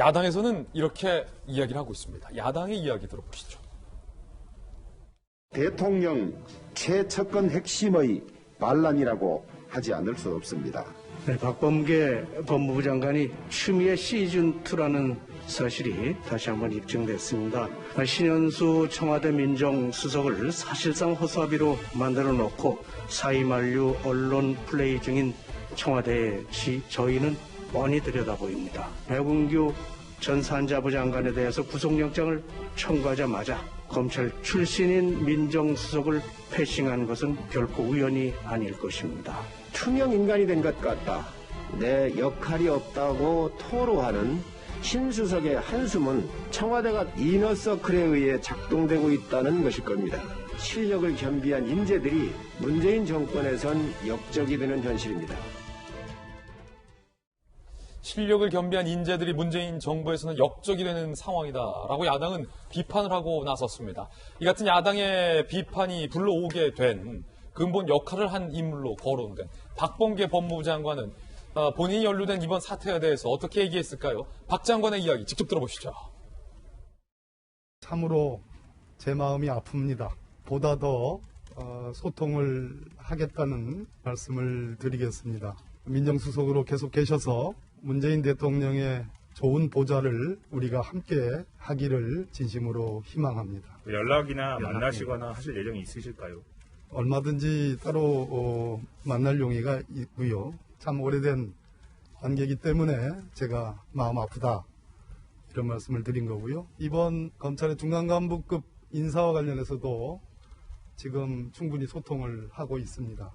야당에서는 이렇게 이야기를 하고 있습니다. 야당의 이야기 들어보시죠. 대통령 최측근 핵심의 반란이라고 하지 않을 수 없습니다. 네, 박범계 법무부 장관이 추미애 시즌2라는 사실이 다시 한번 입증됐습니다. 신현수 청와대 민정수석을 사실상 허수아비로 만들어 놓고 사의 만류 언론 플레이 중인 청와대에 저희는 뻔히 들여다보입니다. 백운규 전 산자부 장관에 대해서 구속영장을 청구하자마자 검찰 출신인 민정수석을 패싱한 것은 결코 우연이 아닐 것입니다. 투명 인간이 된 것 같다. 내 역할이 없다고 토로하는 신수석의 한숨은 청와대가 이너서클에 의해 작동되고 있다는 것일 겁니다. 실력을 겸비한 인재들이 문재인 정권에선 역적이 되는 현실입니다. 실력을 겸비한 인재들이 문재인 정부에서는 역적이 되는 상황이다라고 야당은 비판을 하고 나섰습니다. 이 같은 야당의 비판이 불러오게 된 근본 역할을 한 인물로 거론된 박범계 법무부 장관은 본인이 연루된 이번 사태에 대해서 어떻게 얘기했을까요? 박 장관의 이야기 직접 들어보시죠. 참으로 제 마음이 아픕니다. 보다 더 소통을 하겠다는 말씀을 드리겠습니다. 민정수석으로 계속 계셔서 문재인 대통령의 좋은 보좌를 우리가 함께 하기를 진심으로 희망합니다. 연락이나 만나시거나 하실 예정이 있으실까요? 얼마든지 따로 만날 용의가 있고요. 참 오래된 관계이기 때문에 제가 마음 아프다 이런 말씀을 드린 거고요. 이번 검찰의 중간간부급 인사와 관련해서도 지금 충분히 소통을 하고 있습니다.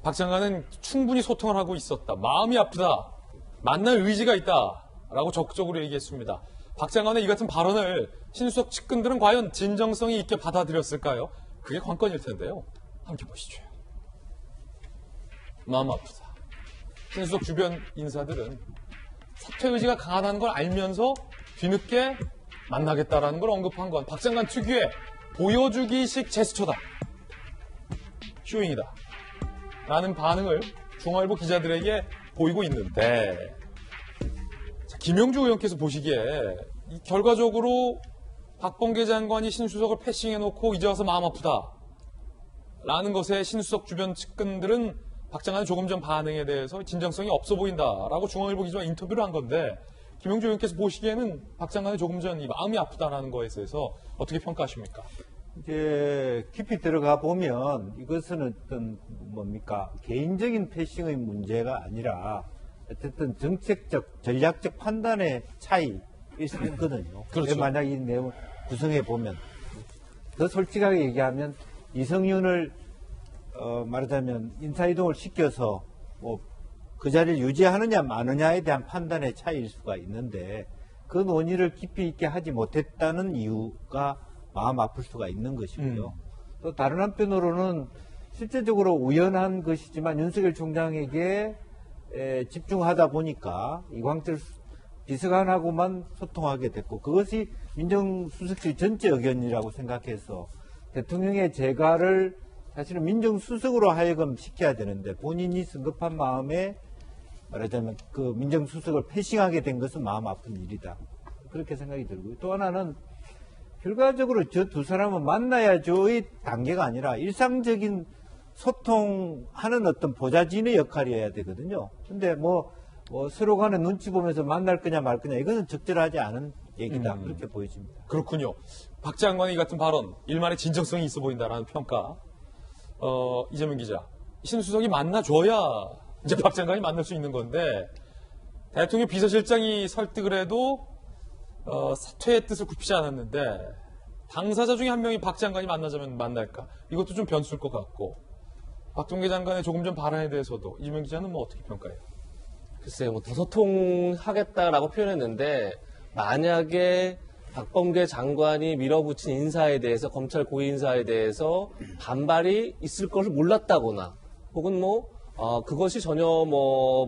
박 장관은 충분히 소통을 하고 있었다. 마음이 아프다. 만날 의지가 있다라고 적극적으로 얘기했습니다. 박 장관의 이 같은 발언을 신수석 측근들은 과연 진정성이 있게 받아들였을까요? 그게 관건일 텐데요. 함께 보시죠. 마음 아프다. 신수석 주변 인사들은 사퇴 의지가 강하다는 걸 알면서 뒤늦게 만나겠다라는 걸 언급한 건 박 장관 특유의 보여주기식 제스처다. 쇼잉이다. 라는 반응을 중앙일보 기자들에게 보이고 있는데, 자, 김영주 의원께서 보시기에 결과적으로 박범계 장관이 신수석을 패싱해놓고 이제 와서 마음 아프다 라는 것에 신수석 주변 측근들은 박 장관의 조금 전 반응에 대해서 진정성이 없어 보인다라고 중앙일보 기자와 인터뷰를 한 건데, 김영주 의원께서 보시기에는 박 장관의 조금 전 이 마음이 아프다라는 거에 대해서 어떻게 평가하십니까? 이제 깊이 들어가 보면 이것은 어떤 개인적인 패싱의 문제가 아니라 어쨌든 정책적, 전략적 판단의 차이일 수 있거든요. 그렇죠. 만약 이 내용을 구성해 보면 더 솔직하게 얘기하면 이성윤을 말하자면 인사이동을 시켜서 그 자리를 유지하느냐 마느냐에 대한 판단의 차이일 수가 있는데, 그 논의를 깊이 있게 하지 못했다는 이유가 마음 아플 수가 있는 것이고요. 또 다른 한편으로는 실제적으로 우연한 것이지만 윤석열 총장에게 집중하다 보니까 이광철 비서관하고만 소통하게 됐고, 그것이 민정수석실 전체 의견이라고 생각해서 대통령의 재가를 사실은 민정수석으로 하여금 시켜야 되는데, 본인이 성급한 마음에 말하자면 그 민정수석을 패싱하게 된 것은 마음 아픈 일이다. 그렇게 생각이 들고요. 또 하나는 결과적으로 저 두 사람은 만나야죠의 단계가 아니라 일상적인 소통하는 어떤 보좌진의 역할이어야 되거든요. 근데 서로 간에 눈치 보면서 만날 거냐 말 거냐, 이거는 적절하지 않은 얘기다. 그렇게 보여집니다. 그렇군요. 박 장관의 이 같은 발언, 일말의 진정성이 있어 보인다라는 평가. 이재명 기자, 신수석이 만나줘야 이제 박 장관이 만날 수 있는 건데, 대통령 비서실장이 설득을 해도 사퇴의 뜻을 굽히지 않았는데, 당사자 중에 한 명이 박 장관이 만나자면 만날까? 이것도 좀 변수일 것 같고, 박범계 장관의 조금 전 발언에 대해서도 이재명 기자는 어떻게 평가해요? 글쎄요, 더 소통하겠다라고 표현했는데, 만약에 박범계 장관이 밀어붙인 인사에 대해서, 검찰 고위 인사에 대해서 반발이 있을 것을 몰랐다거나, 혹은 그것이 전혀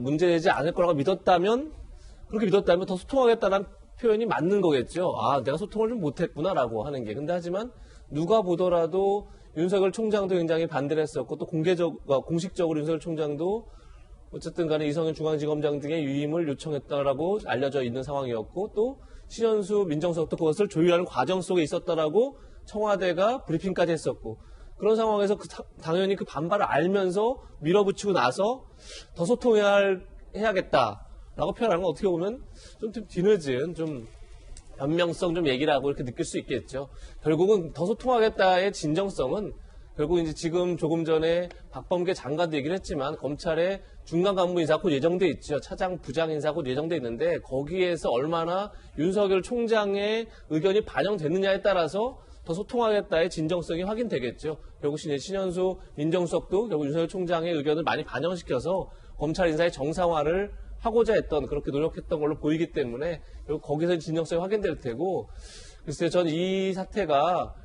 문제되지 않을 거라고 믿었다면, 그렇게 믿었다면 더 소통하겠다는 표현이 맞는 거겠죠. 내가 소통을 좀 못했구나라고 하는 게. 근데 하지만 누가 보더라도 윤석열 총장도 굉장히 반대를 했었고, 또 공식적으로 윤석열 총장도 어쨌든 간에 이성윤 중앙지검장 등의 유임을 요청했다라고 알려져 있는 상황이었고 또 신현수 민정수석도 그것을 조율하는 과정 속에 있었다라고 청와대가 브리핑까지 했었고 그런 상황에서 당연히 그 반발을 알면서 밀어붙이고 나서 더 소통해야겠다라고 표현하는 건 어떻게 보면 좀 뒤늦은 좀 변명성 좀 얘기를 하고 이렇게 느낄 수 있겠죠. 결국은 더 소통하겠다의 진정성은 결국 이제 지금 조금 전에 박범계 장관도 얘기를 했지만 검찰의 중간 간부 인사 곧 예정돼 있죠. 차장, 부장 인사 곧 예정돼 있는데 거기에서 얼마나 윤석열 총장의 의견이 반영됐느냐에 따라서 더 소통하겠다의 진정성이 확인되겠죠. 결국 신현수 민정수석도 결국 윤석열 총장의 의견을 많이 반영시켜서 검찰 인사의 정상화를 하고자 했던 그렇게 노력했던 걸로 보이기 때문에 결국 거기서 진정성이 확인될 테고 글쎄요, 전 이 사태가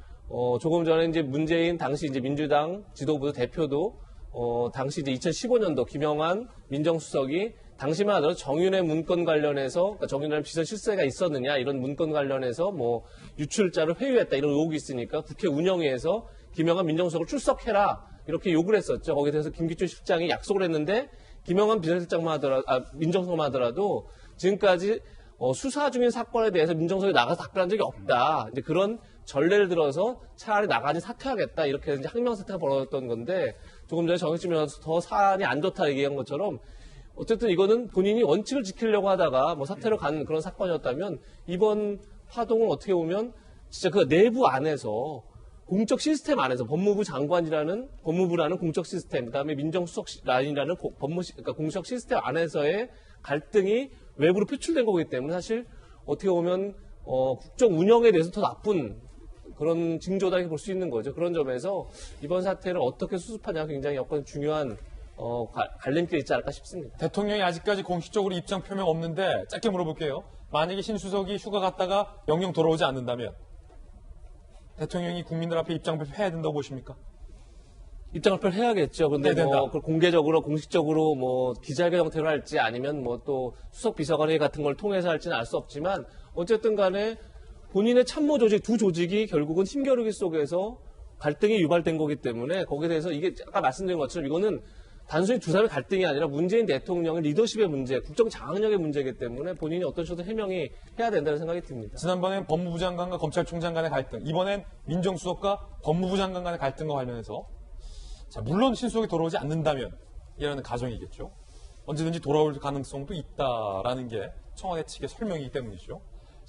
조금 전에 이제 문재인 당시 이제 민주당 지도부 대표도 당시 이제 2015년도 김영환 민정수석이 당시만 하더라도 정윤회 문건 관련해서 그러니까 정윤회 비서 실세가 있었느냐 이런 문건 관련해서 뭐 유출자를 회유했다 이런 의혹이 있으니까 국회 운영위에서 김영환 민정수석을 출석해라 이렇게 요구를 했었죠. 거기에 대해서 김기춘 실장이 약속을 했는데 김영환 비서실장만 민정수석만 하더라도 지금까지 수사 중인 사건에 대해서 민정수석이 나가서 답변한 적이 없다. 이제 그런 전례를 들어서 차라리 나가지 사퇴하겠다 이렇게 이제 항명 사태가 벌어졌던 건데 조금 전에 정혁진 변호사 더 사안이 안 좋다 얘기한 것처럼 어쨌든 이거는 본인이 원칙을 지키려고 하다가 뭐 사퇴로 간 그런 사건이었다면 이번 파동은 어떻게 보면 진짜 그 내부 안에서 공적 시스템 안에서 법무부라는 공적 시스템, 그다음에 민정수석라인이라는 그러니까 공적 시스템 안에서의 갈등이 외부로 표출된 거기 때문에 사실 어떻게 보면 국정 운영에 대해서 더 나쁜 그런 징조다 이렇게 볼 수 있는 거죠. 그런 점에서 이번 사태를 어떻게 수습하냐 굉장히 여건 중요한 갈림길이 있지 않을까 싶습니다. 대통령이 아직까지 공식적으로 입장 표명 없는데 짧게 물어볼게요. 만약에 신수석이 휴가 갔다가 영영 돌아오지 않는다면 대통령이 국민들 앞에 입장 발표해야 된다고 보십니까? 입장 발표를 해야겠죠. 근데 뭐 공개적으로 공식적으로 뭐 기자회견 형태로 할지 아니면 뭐 또 수석 비서관회의 같은 걸 통해서 할지는 알 수 없지만 어쨌든 간에 본인의 참모 조직 두 조직이 결국은 힘겨루기 속에서 갈등이 유발된 거기 때문에 거기에 대해서 이게 아까 말씀드린 것처럼 이거는 단순히 두 사람의 갈등이 아니라 문재인 대통령의 리더십의 문제, 국정 장악력의 문제이기 때문에 본인이 어떤 식으로 해명이 해야 된다는 생각이 듭니다. 지난번엔 법무부 장관과 검찰총장 간의 갈등, 이번엔 민정수석과 법무부 장관 간의 갈등과 관련해서 자, 물론 신수석이 돌아오지 않는다면 이라는 가정이겠죠. 언제든지 돌아올 가능성도 있다라는 게 청와대 측의 설명이기 때문이죠.